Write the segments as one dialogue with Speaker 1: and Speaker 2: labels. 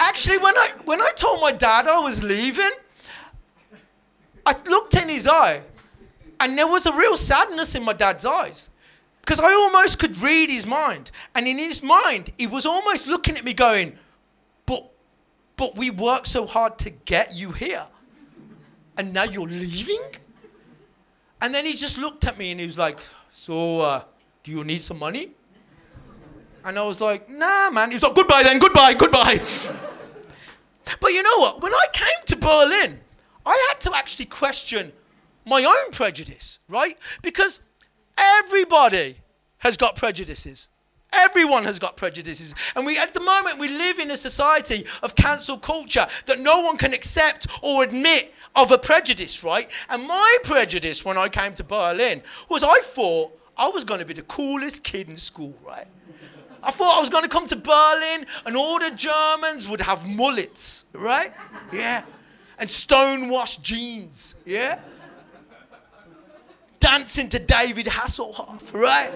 Speaker 1: Actually, when I told my dad I was leaving, I looked in his eye, and there was a real sadness in my dad's eyes, because I almost could read his mind. And in his mind, he was almost looking at me going, but we worked so hard to get you here, and now you're leaving? And then he just looked at me and he was like, so, do you need some money? And I was like, nah, man. He was like, goodbye then, goodbye. But you know what? When I came to Berlin, I had to actually question my own prejudice, right? Because everybody has got prejudices. Everyone has got prejudices. And at the moment, we live in a society of cancel culture that no one can accept or admit of a prejudice, right? And my prejudice when I came to Berlin was I thought I was going to be the coolest kid in school, right? I thought I was going to come to Berlin and all the Germans would have mullets, right? Yeah. And stonewashed jeans, yeah? Dancing to David Hasselhoff, right?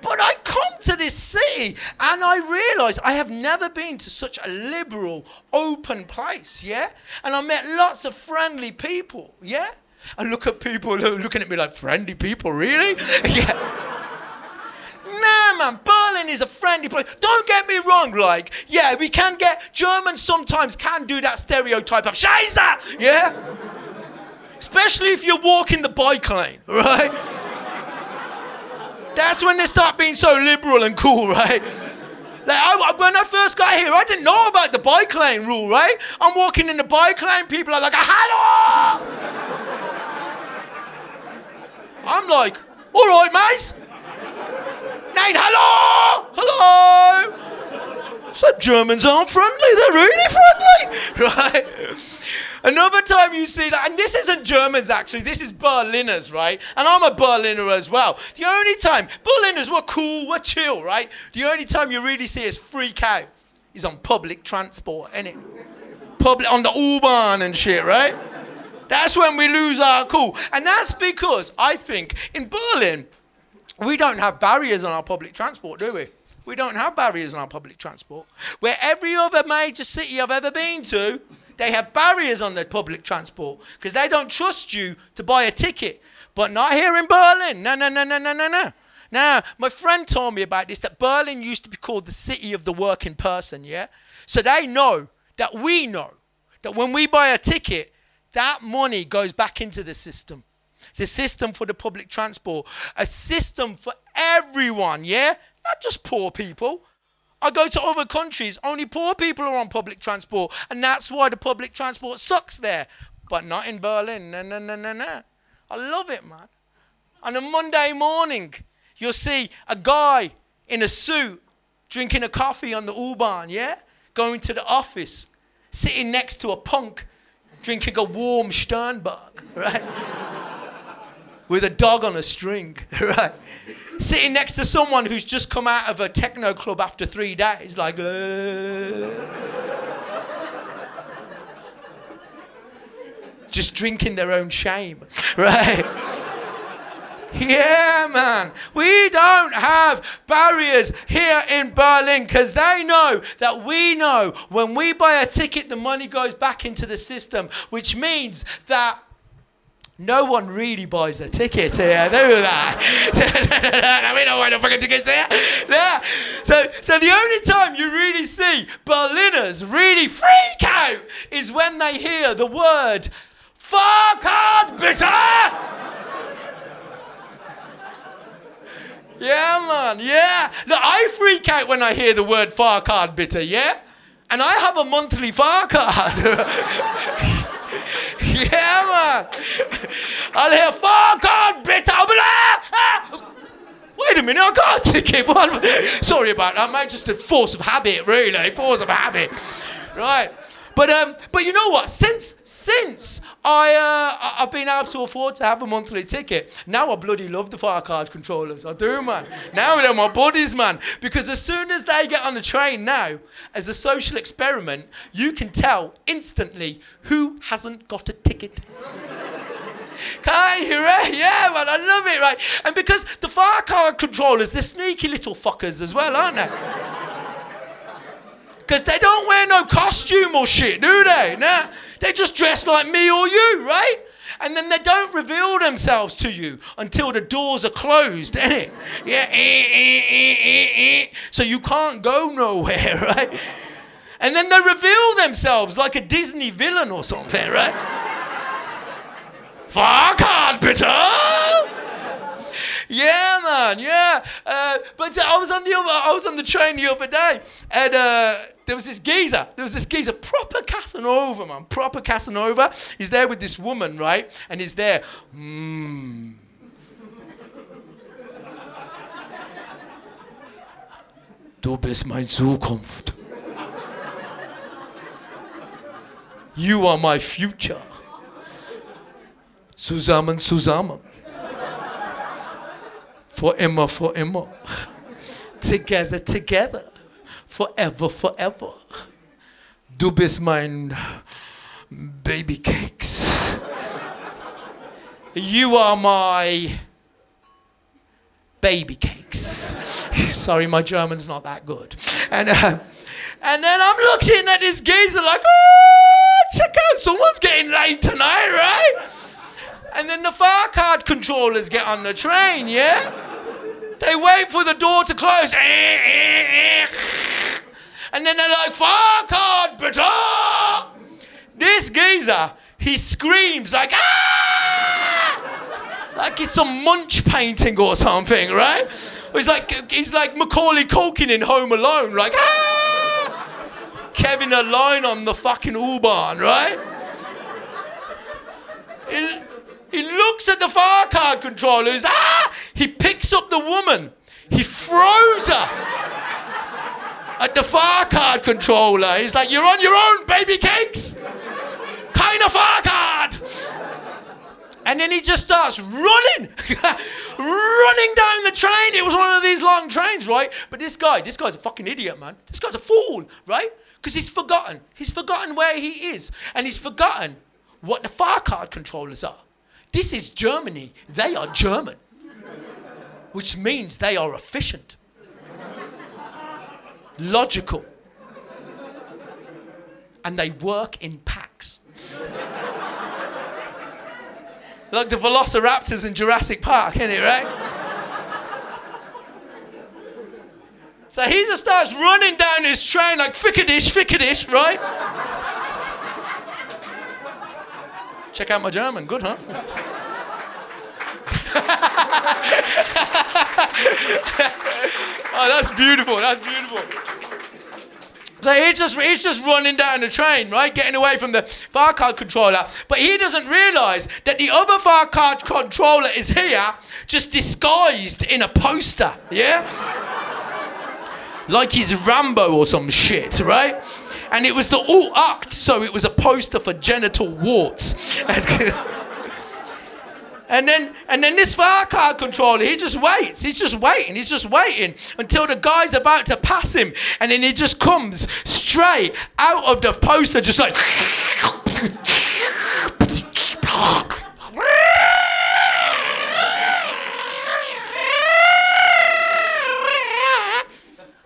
Speaker 1: But I come to this city and I realise I have never been to such a liberal, open place, yeah? And I met lots of friendly people, yeah? I look at people who are looking at me like, friendly people, really? Yeah. Nah, man, Berlin is a friendly place. Don't get me wrong, like, yeah, we can get, Germans sometimes can do that stereotype of Scheiße, yeah? Especially if you're walking the bike lane, right? That's when they start being so liberal and cool, right? Like, when I first got here, I didn't know about the bike lane rule, right? I'm walking in the bike lane, people are like, hello! I'm like, all right, mate. Nate, hello! So Germans aren't friendly, they're really friendly, right? Another time you see that, and this isn't Germans actually, this is Berliners, right? And I'm a Berliner as well. The only time, Berliners, we're cool, we're chill, right? The only time you really see us freak out is on public transport, innit? On the U-Bahn and shit, right? That's when we lose our cool. And that's because, I think, in Berlin, we don't have barriers on our public transport, do we? We don't have barriers on our public transport. Where every other major city I've ever been to, they have barriers on their public transport because they don't trust you to buy a ticket. But not here in Berlin. No. Now, my friend told me about this, that Berlin used to be called the city of the working person, yeah? So they know that we know that when we buy a ticket, that money goes back into the system. The system for the public transport. A system for everyone, yeah? Not just poor people. I go to other countries, only poor people are on public transport, and that's why the public transport sucks there. But not in Berlin. No. I love it, man. On a Monday morning, you'll see a guy in a suit drinking a coffee on the U-Bahn, yeah? Going to the office, sitting next to a punk drinking a warm Sternberg, right? With a dog on a string, right? Sitting next to someone who's just come out of a techno club after 3 days, like, just drinking their own shame, right? Yeah, man. We don't have barriers here in Berlin because they know that we know when we buy a ticket, the money goes back into the system, which means that no one really buys a ticket here, do they? We don't buy no fucking tickets here. Yeah. So the only time you really see Berliners really freak out is when they hear the word Fahrkarte bitte! Yeah, man, yeah. Look, I freak out when I hear the word Fahrkarte bitte, yeah? And I have a monthly Fahrkarte. Yeah, man. I'll hear Fahrkarte bitte. I'll be like, wait a minute, I got a ticket. Sorry about that, mate. Just a force of habit, really. Force of habit. Right. But you know what? Since I've been able to afford to have a monthly ticket, now I bloody love the Fahrkarte controllers. I do, man. Now they're my buddies, man. Because as soon as they get on the train now, as a social experiment, you can tell instantly who hasn't got a ticket. Yeah, man, I love it, right? And because the Fahrkarte controllers, they're sneaky little fuckers as well, aren't they? Because they don't wear no costume or shit, do they? Nah, they just dress like me or you, right? And then they don't reveal themselves to you until the doors are closed, innit? Yeah, so you can't go nowhere, right? And then they reveal themselves like a Disney villain or something, right? Farcard, bitte! Yeah, man, yeah. But I was on the train the other day, and there was this geezer, proper Casanova, man, proper Casanova. He's there with this woman, right? And he's there, Du bist meine Zukunft. You are my future. Zusammen, zusammen. For immer, for immer. Together, together. Forever, forever. Du bist mein baby cakes. You are my baby cakes. Sorry, my German's not that good. And then I'm looking at this geezer like, oh, check out, someone's getting laid tonight, right? And then the far card controllers get on the train, yeah? They wait for the door to close. And then they're like, far card, bitte! This geezer, he screams like, ah! Like it's some Munch painting or something, right? He's like Macaulay Culkin in Home Alone, like, ah! Kevin Alone on the fucking U-Bahn, right? He looks at the far card controllers, he picks up the woman, he throws her at the far card controller. He's like, you're on your own, baby cakes! Kind of far card! And then he just starts running, running down the train. It was one of these long trains, right? But this guy's a fucking idiot, man. This guy's a fool, right? Because he's forgotten where he is. And he's forgotten what the far card controllers are. This is Germany. They are German. Which means they are efficient. Logical. And they work in packs. Like the velociraptors in Jurassic Park, isn't it, right? So he just starts running down his train like fickadish, right? Check out my German, good, huh? Oh, that's beautiful. So he's just running down the train, right? Getting away from the far card controller. But he doesn't realise that the other far card controller is here, just disguised in a poster, yeah? Like he's Rambo or some shit, right? And it was the alt-act, so it was a poster for genital warts. And then this far card controller, he just waits. He's just waiting until the guy's about to pass him. And then he just comes straight out of the poster, just like...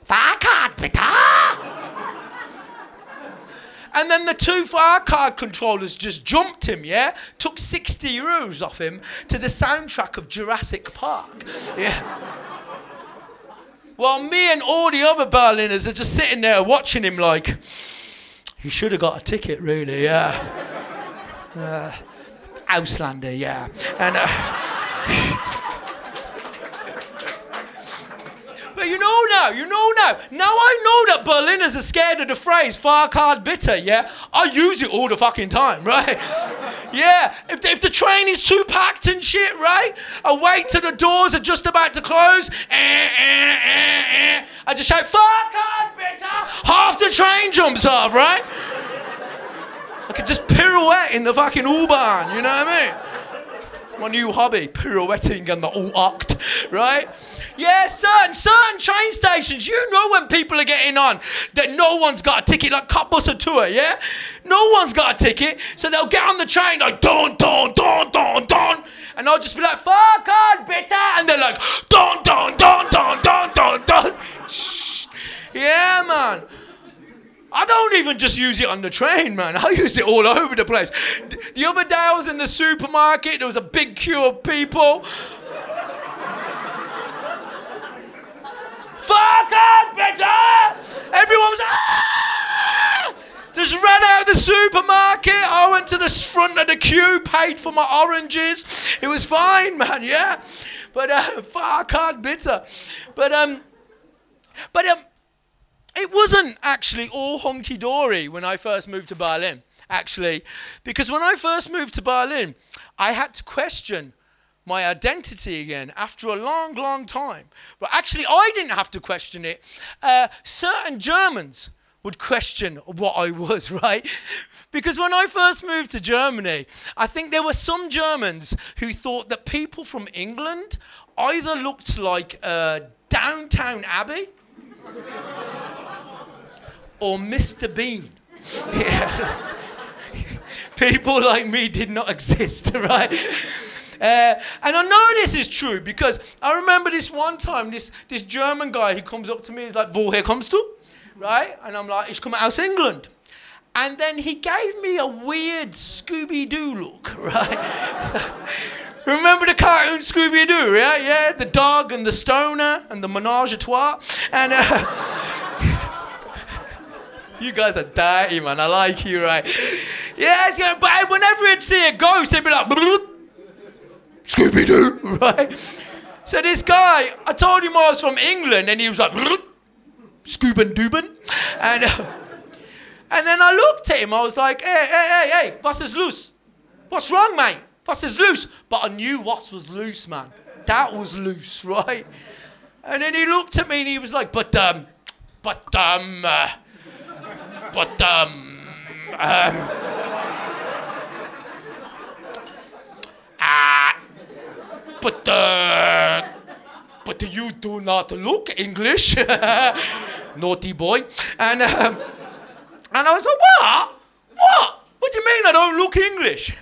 Speaker 1: Far card, bitte! And then the two far card controllers just jumped him, yeah? Took 60 euros off him to the soundtrack of Jurassic Park. Yeah. While me and all the other Berliners are just sitting there watching him like, he should have got a ticket, really, yeah. Auslander, yeah. And... But you know now. Now I know that Berliners are scared of the phrase far card bitter, yeah? I use it all the fucking time, right? Yeah, if the train is too packed and shit, right? I wait till the doors are just about to close. I just shout, far card bitter! Half the train jumps off, right? I could just pirouette in the fucking U-Bahn, you know what I mean? It's my new hobby, pirouetting in the U-Acht, right? Yeah, certain train stations, you know when people are getting on that no one's got a ticket, like Cottbus tour, yeah? No one's got a ticket, so they'll get on the train like, don, don, don, don, don, and I'll just be like, far card, bitte, and they're like, don, don, don, don, don, don, don. Shh. Yeah, man. I don't even just use it on the train, man. I use it all over the place. The other day I was in the supermarket. There was a big queue of people. Fuck off, bitter! Everyone was just ran out of the supermarket. I went to the front of the queue, paid for my oranges. It was fine, man, yeah. But fuck hard bitter. But it wasn't actually all hunky-dory when I first moved to Berlin, actually. Because when I first moved to Berlin, I had to question my identity again after a long, long time. But actually, I didn't have to question it. Certain Germans would question what I was, right? Because when I first moved to Germany, I think there were some Germans who thought that people from England either looked like Downtown Abbey or Mr. Bean. Yeah. People like me did not exist, right? And I know this is true because I remember this one time, this German guy, he comes up to me, he's like, woher kommst du? Right? And I'm like, ich komme aus England. And then he gave me a weird Scooby-Doo look, right? Remember the cartoon Scooby-Doo, yeah? Yeah, the dog and the stoner and the menage a trois. And you guys are dirty, man. I like you, right? Yes, yeah, but whenever he'd see a ghost, he'd be like, Scooby-Doo, right? So this guy, I told him I was from England, and he was like, Scooben-Dooben. And then I looked at him, I was like, hey, was ist los? What's wrong, mate? Was ist los? But I knew what was loose, man. That was loose, right? And then he looked at me and he was like, but you do not look English. Naughty boy. And I was like, what? What do you mean I don't look English?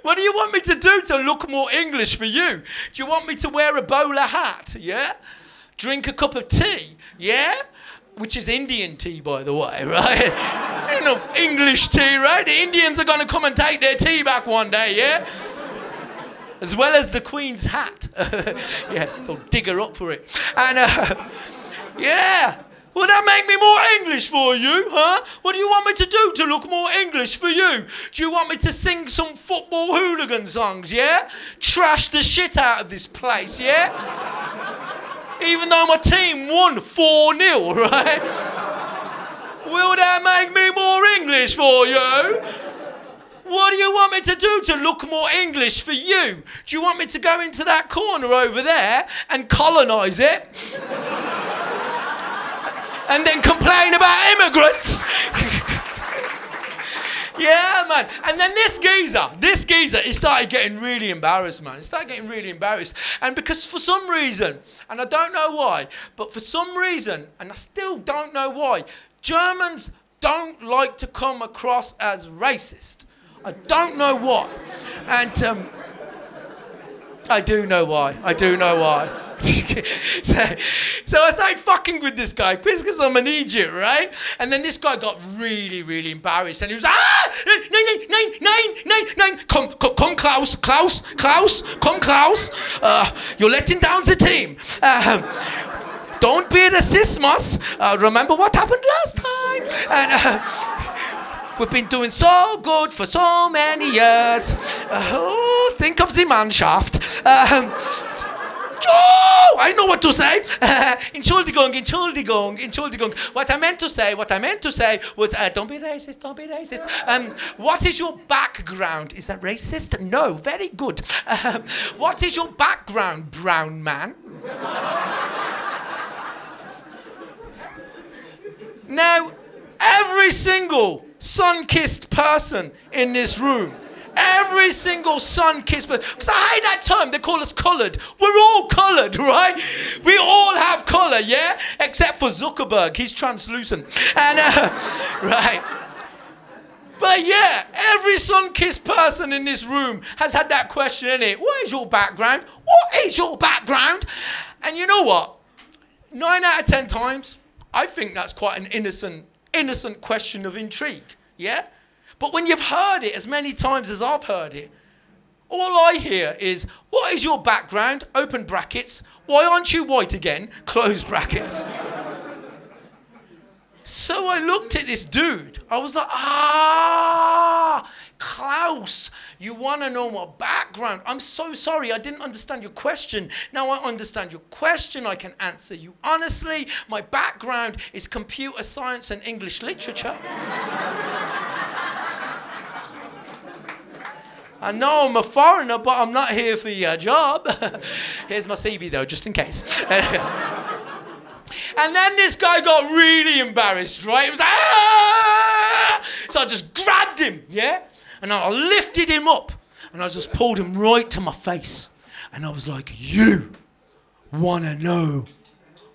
Speaker 1: What do you want me to do to look more English for you? Do you want me to wear a bowler hat? Yeah? Drink a cup of tea? Yeah? Which is Indian tea, by the way, right? Enough English tea, right? The Indians are going to come and take their tea back one day, yeah? As well as the Queen's hat. Yeah, they'll dig her up for it. And, yeah. Will that make me more English for you, huh? What do you want me to do to look more English for you? Do you want me to sing some football hooligan songs, yeah? Trash the shit out of this place, yeah? Even though my team won 4-0, right? Will that make me more English for you? What do you want me to do to look more English for you? Do you want me to go into that corner over there and colonise it? And then complain about immigrants? Yeah, man. And then this geezer, he started getting really embarrassed, man. He started getting really embarrassed. And because for some reason, and I don't know why, but for some reason, and I still don't know why, Germans don't like to come across as racist. I don't know why. And I do know why. So I started fucking with this guy because I'm an idiot, right? And then this guy got really, really embarrassed, and he was like, nein, come, Klaus, come, Klaus. You're letting down the team. Don't be racismus. Remember what happened last time? And we've been doing so good for so many years. Think of the Mannschaft. Oh, I know what to say. Entschuldigung. What I meant to say was, don't be racist. What is your background? Is that racist? No, very good. What is your background, brown man? Now, every single sun-kissed person in this room, every single sun-kissed person, because I hate that term, they call us coloured. We're all coloured, right? We all have colour, yeah? Except for Zuckerberg, he's translucent. And, right. But yeah, every sun-kissed person in this room has had that question in it. What is your background? What is your background? And you know what? 9 out of 10 times, I think that's quite an innocent innocent question of intrigue, yeah? But when you've heard it as many times as I've heard it, all I hear is, what is your background? Open brackets. Why aren't you white again? Close brackets. So I looked at this dude. I was like, Klaus, you want to know my background? I'm so sorry, I didn't understand your question. Now I understand your question. I can answer you honestly. My background is computer science and English literature. I know I'm a foreigner, but I'm not here for your job. Here's my CV though, just in case. And then this guy got really embarrassed, right? He was like, ah! So I just grabbed him, yeah? And I lifted him up. And I just pulled him right to my face. And I was like, you want to know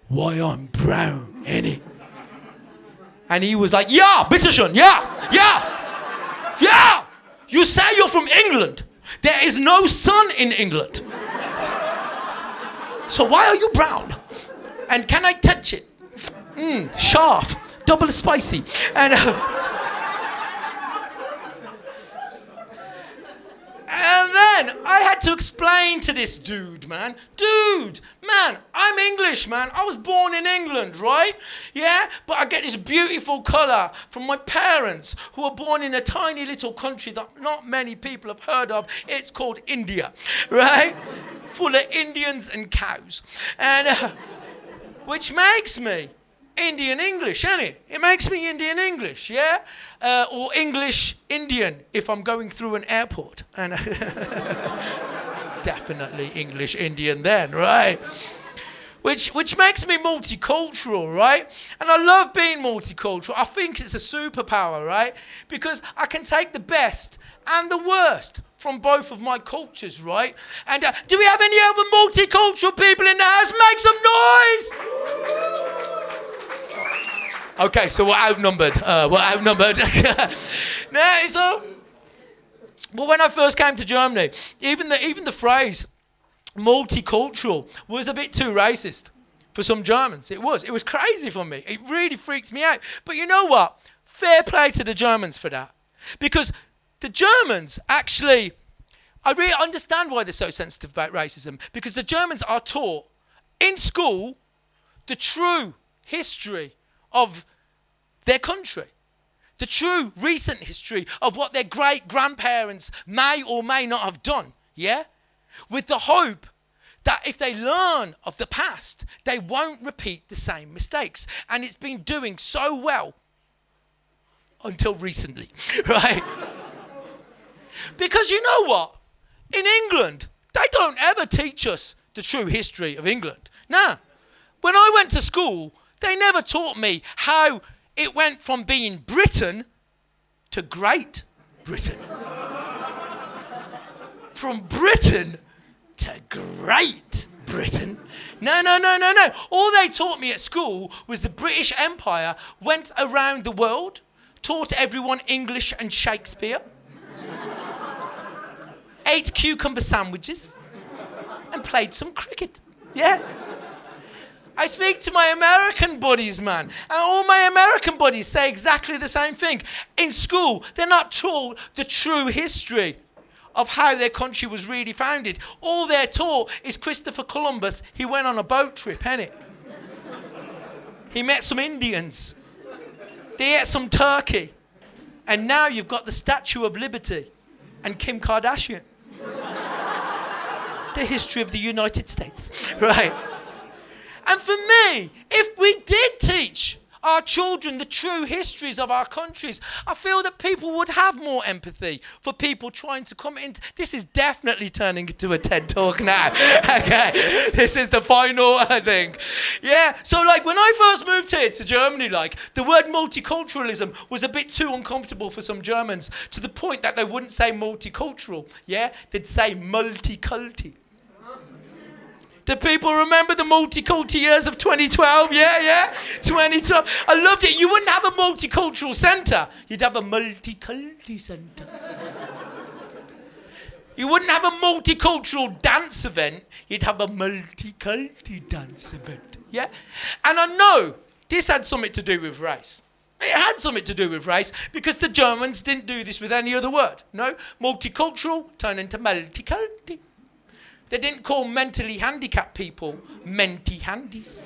Speaker 1: why I'm brown, innit? And he was like, yeah, bitteschön, yeah. You say you're from England. There is no sun in England. So why are you brown? And can I touch it? Sharp, double spicy. And then I had to explain to this dude, man, I'm English, man. I was born in England, right? Yeah? But I get this beautiful colour from my parents who were born in a tiny little country that not many people have heard of. It's called India, right? Full of Indians and cows. And which makes me Indian English, innit? It makes me Indian English, yeah? Or English Indian if I'm going through an airport. And definitely English Indian then, right? Which makes me multicultural, right? And I love being multicultural. I think it's a superpower, right? Because I can take the best and the worst from both of my cultures, right? And do we have any other multicultural people in the house? Make some noise! Okay, so we're outnumbered. No, so, well, when I first came to Germany, even the phrase multicultural was a bit too racist for some Germans. It was crazy for me. It really freaks me out. But you know what? Fair play to the Germans for that. Because the Germans actually, I really understand why they're so sensitive about racism. Because the Germans are taught in school the true history of their country. The true recent history of what their great-grandparents may or may not have done, yeah? With the hope that if they learn of the past, they won't repeat the same mistakes. And it's been doing so well until recently, right? Because you know what? In England, they don't ever teach us the true history of England. Nah. When I went to school, they never taught me how it went from being Britain to Great Britain. From Britain to Great Britain. No. All they taught me at school was the British Empire went around the world, taught everyone English and Shakespeare, ate cucumber sandwiches, and played some cricket. Yeah? I speak to my American buddies, man, and all my American buddies say exactly the same thing. In school, they're not taught the true history of how their country was really founded. All they're taught is Christopher Columbus, he went on a boat trip, innit? He met some Indians. They ate some turkey. And now you've got the Statue of Liberty and Kim Kardashian. The history of the United States, right? And for me, if we did teach our children the true histories of our countries, I feel that people would have more empathy for people trying to come into... This is definitely turning into a TED Talk now. Okay, this is the final thing. Yeah, so like when I first moved here to Germany, like the word multiculturalism was a bit too uncomfortable for some Germans, to the point that they wouldn't say multicultural, yeah? They'd say multiculti. Do people remember the multiculti years of 2012? Yeah? 2012. I loved it. You wouldn't have a multicultural centre. You'd have a multiculti centre. You wouldn't have a multicultural dance event. You'd have a multiculti dance event. Yeah? And I know this had something to do with race. It had something to do with race because the Germans didn't do this with any other word. No, multicultural turned into multiculti. They didn't call mentally handicapped people menti-handies.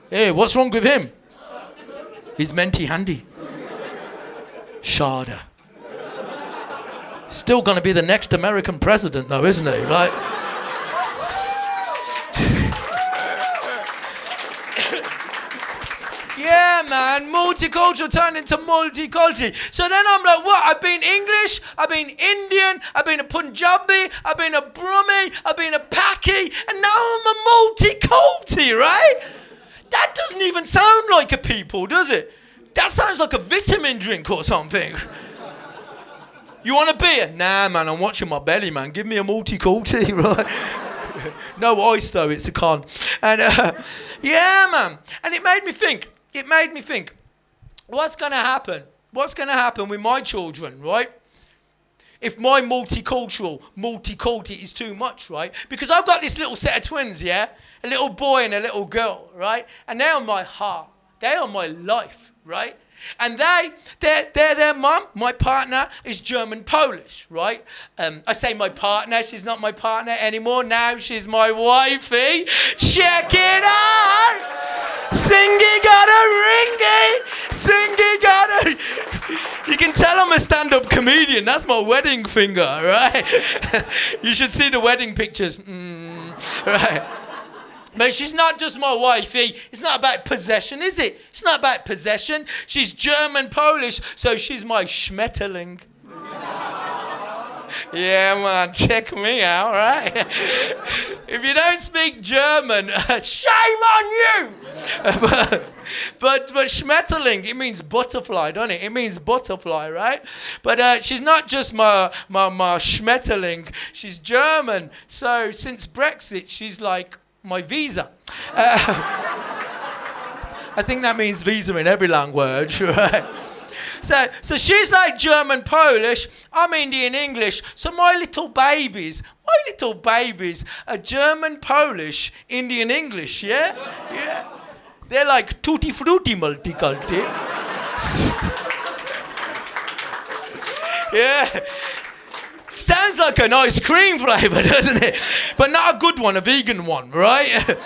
Speaker 1: Hey, what's wrong with him? He's menti-handy. Shada. Still going to be the next American president, though, isn't he? Right? Yeah, man, multicultural turned into multiculti. So then I'm like, what? I've been English, I've been Indian, I've been a Punjabi, I've been a Brummie, I've been a Paki, and now I'm a multiculti, right? That doesn't even sound like a people, does it? That sounds like a vitamin drink or something. You want a beer? Nah, man, I'm watching my belly, man. Give me a multiculti, right? No ice, though, it's a con. And, yeah, man. And it made me think, what's going to happen? What's going to happen with my children, right? If my multiculti is too much, right? Because I've got this little set of twins, yeah? A little boy and a little girl, right? And they are my heart. They are my life, right? And their mum, my partner, is German-Polish, right? I say my partner, she's not my partner anymore. Now she's my wifey. Check it out! Singy got a ringy! Singy got a... You can tell I'm a stand-up comedian. That's my wedding finger, right? You should see the wedding pictures. Right. But she's not just my wifey. It's not about possession, is it? It's not about possession. She's German-Polish, so she's my Schmetterling. Yeah, man, check me out, right? If you don't speak German, shame on you! But Schmetterling, it means butterfly, doesn't it? It means butterfly, right? But she's not just my Schmetterling. She's German. So since Brexit, she's like my visa. I think that means visa in every language, right? So she's like German-Polish, I'm Indian-English, so my little babies are German-Polish, Indian-English, yeah? Yeah. They're like tutti-frutti multiculti. Yeah. Sounds like an ice cream flavour, doesn't it? But not a good one, a vegan one, right?